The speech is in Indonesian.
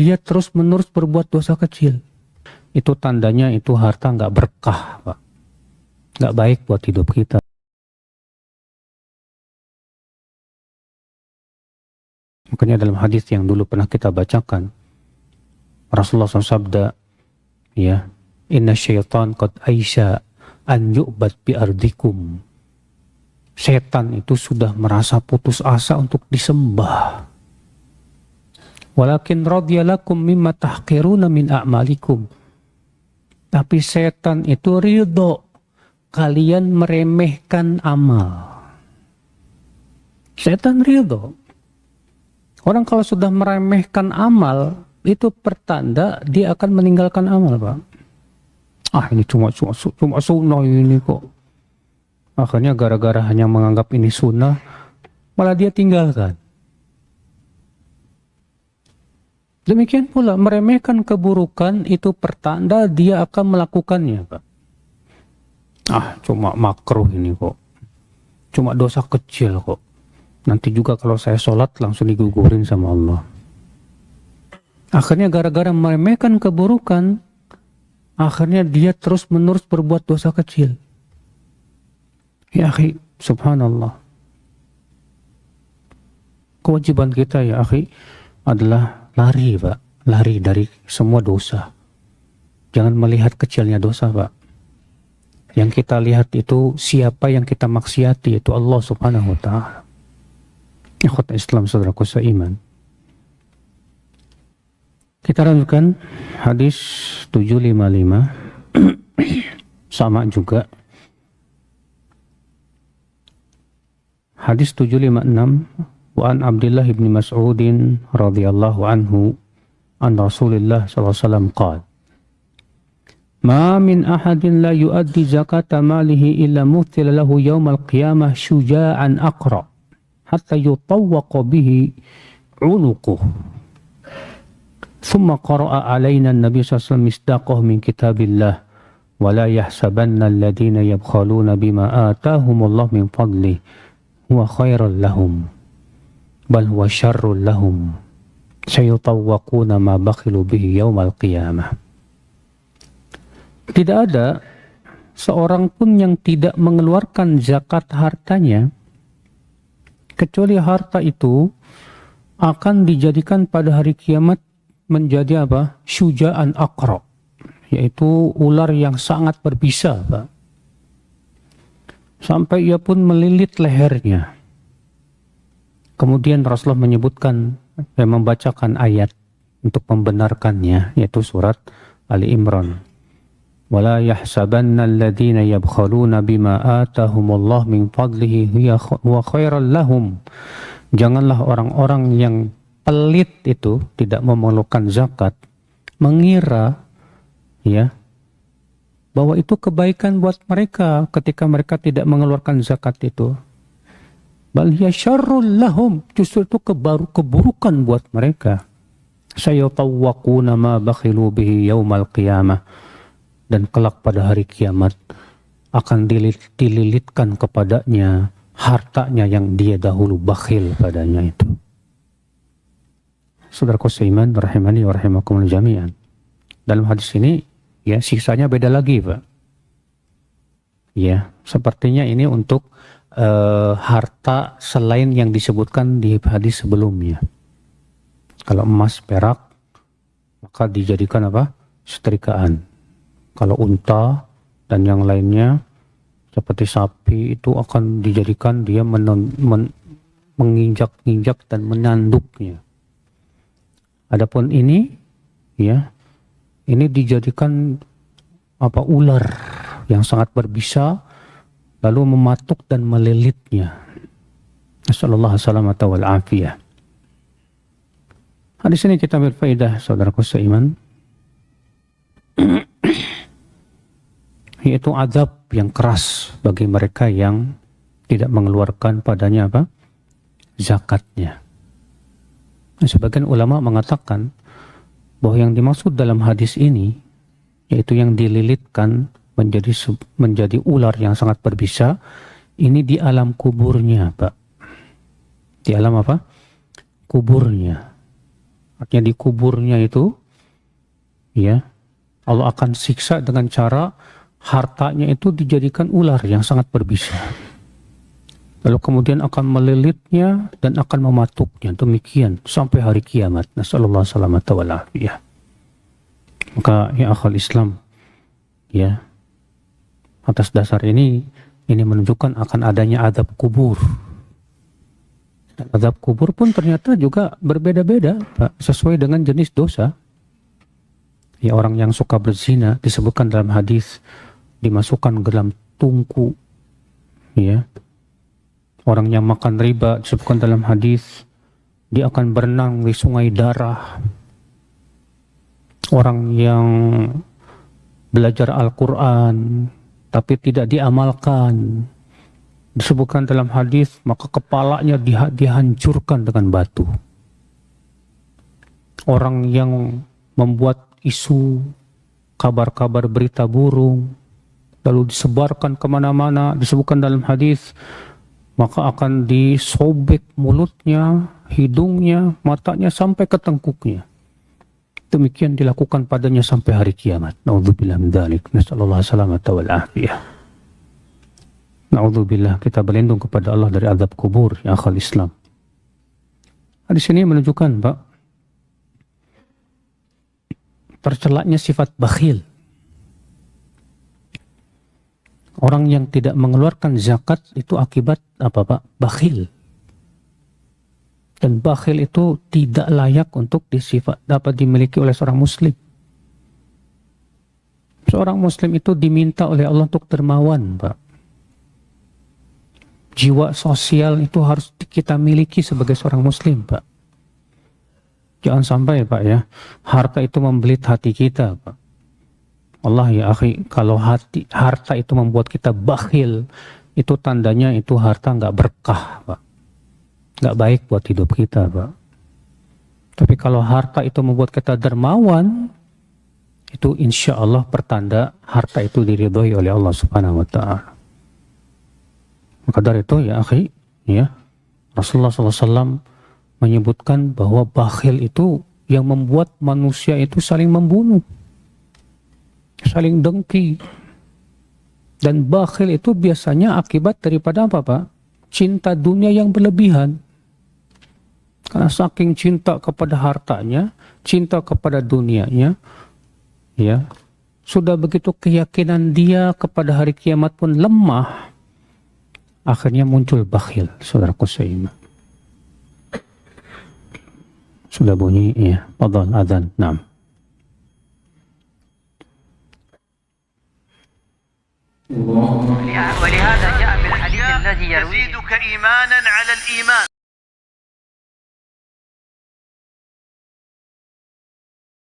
dia terus-menerus berbuat dosa kecil, itu tandanya itu harta nggak berkah, Pak. Nggak baik buat hidup kita. Makanya dalam hadis yang dulu pernah kita bacakan, Rasulullah SAW sabda, ya, inna syaitan qad aisha an yu'bad bi ardikum. Setan itu sudah merasa putus asa untuk disembah. Walakin radiyalakum mimma tahqiruna min a'malikum. Tapi setan itu ridho kalian meremehkan amal. Setan ridho. Orang kalau sudah meremehkan amal, itu pertanda dia akan meninggalkan amal, Pak. Ini cuma sunnah ini kok. Akhirnya gara-gara hanya menganggap ini sunnah, malah dia tinggalkan. Demikian pula meremehkan keburukan itu pertanda dia akan melakukannya, Pak. Cuma makruh ini kok. Cuma dosa kecil kok. Nanti juga kalau saya sholat langsung digugurin sama Allah. Akhirnya gara-gara meremehkan keburukan, akhirnya dia terus-menerus berbuat dosa kecil. Ya akhi, subhanallah. Kewajiban kita ya akhi adalah lari, Pak. Lari dari semua dosa. Jangan melihat kecilnya dosa, Pak. Yang kita lihat itu siapa yang kita maksiati, itu Allah subhanahu wa ta'ala. Ikhwat Islam, saudaraku seiman. Kita lanjutkan hadis 755. Sama juga. Hadis 756. Wa an Abdullah ibn Mas'udin radhiyallahu anhu an Rasulullah sallallahu alaihi wasallam qala: Ma min ahadin la yuaddi zakata malihi illa muthila lahu yawmal qiyamah syuja'an aqra hatta yutawwaqa bihi unuquh. Thumma qara'a alaina an-nabiy sallallahu alaihi wasallam misdaqahu min kitabillah wa la yahsabanna alladhina yabkhaluna bima atahumullah min fadlihi huwa khairan lahum bal huwa syarrun lahum sayutawwaquna ma bakhilu bihi yawmal qiyamah. Tidak ada seorang pun yang tidak mengeluarkan zakat hartanya kecuali harta itu akan dijadikan pada hari kiamat menjadi apa? Syuja'an aqra, yaitu ular yang sangat berbisa, Pak. Sampai ia pun melilit lehernya. Kemudian Rasulullah menyebutkan dan membacakan ayat untuk membenarkannya, yaitu surat Ali Imran. وَلَا يَحْسَبَنَّ الَّذِينَ يَبْخَلُونَ بِمَا آتَاهُمُ اللَّهُ مِنْ فَضْلِهِ هُوَ خَيْرًا لَهُمْ. Janganlah orang-orang yang pelit itu tidak memerlukan zakat mengira ya bahwa itu kebaikan buat mereka ketika mereka tidak mengeluarkan zakat itu. Bal hiya syarrul lahum, justru itu keburukan buat mereka. Sayatawwaquna ma bakhilu bihi yaumal qiyamah. Dan kelak pada hari kiamat akan dililitkan kepadanya hartanya yang dia dahulu bakhil padanya itu. Saudaraku seiman rahimani wa rahimakumullah jami'an. Dalam hadis ini ya siksanya beda lagi, Pak. Ya, sepertinya ini untuk harta selain yang disebutkan di hadis sebelumnya. Kalau emas, perak, maka dijadikan apa? Setrikaan. Kalau unta dan yang lainnya seperti sapi itu akan dijadikan dia menginjak-injak dan menanduknya. Adapun ini ya, ini dijadikan apa? Ular yang sangat berbisa lalu mematuk dan melilitnya. Nasallallahu salamata wal afiyah. Hadis ini kita berfaedah, saudaraku seiman, yaitu azab yang keras bagi mereka yang tidak mengeluarkan padanya apa? Zakatnya. Sebagian ulama mengatakan bahwa yang dimaksud dalam hadis ini yaitu yang dililitkan menjadi ular yang sangat berbisa, ini di alam kuburnya, Pak. Di alam apa? Kuburnya. artinya di kuburnya itu, ya, Allah akan siksa dengan cara hartanya itu dijadikan ular yang sangat berbisa. Lalu kemudian akan melilitnya dan akan mematuknya. Demikian sampai hari kiamat. Nasallallahu salamata wal afiyah. Maka ya akhal Islam, ya, atas dasar ini menunjukkan akan adanya azab kubur. Dan azab kubur pun ternyata juga berbeda-beda, Pak, sesuai dengan jenis dosa. Ya, orang yang suka berzina disebutkan dalam hadis dimasukkan ke dalam tungku, ya. Orang yang makan riba disebutkan dalam hadis dia akan berenang di sungai darah. Orang yang belajar Al-Quran tapi tidak diamalkan disebutkan dalam hadis maka kepalanya dihancurkan dengan batu. Orang yang membuat isu kabar-kabar berita burung lalu disebarkan kemana-mana disebutkan dalam hadis maka akan disobek mulutnya, hidungnya, matanya sampai ke tengkuknya. Demikian dilakukan padanya sampai hari kiamat. Na'udzubillah min dzalik. Nasallallahu salamata wal afiyah. Na'udzubillah, kita berlindung kepada Allah dari azab kubur, ya akhal Islam. Hadis ini menunjukkan, Pak, tercelaknya sifat bakhil. Orang yang tidak mengeluarkan zakat itu akibat apa, Pak? Bakhil. Dan bakhil itu tidak layak untuk dapat dimiliki oleh seorang muslim. Seorang muslim itu diminta oleh Allah untuk dermawan, Pak. Jiwa sosial itu harus kita miliki sebagai seorang muslim, Pak. Jangan sampai, Pak, ya, harta itu membelit hati kita, Pak. Allah ya akhi, kalau harta itu membuat kita bakhil, itu tandanya itu harta nggak berkah, Pak. Nggak baik buat hidup kita, Pak. Tapi kalau harta itu membuat kita dermawan, itu insya Allah pertanda harta itu diridhoi oleh Allah Subhanahu Wa Taala. Maka dari itu ya akhi, ya, Rasulullah SAW menyebutkan bahwa bakhil itu yang membuat manusia itu saling membunuh, saling dengki. Dan bakhil itu biasanya akibat daripada apa, Pak? Cinta dunia yang berlebihan. Karena saking cinta kepada hartanya, cinta kepada dunianya, ya, sudah begitu keyakinan dia kepada hari kiamat pun lemah, akhirnya muncul bakhil, saudaraku seiman. Sudah bunyi, ya, fadhal adzan, na'am. ولهذا جاء في الحديث الذي يزيدك إيمانا على الإيمان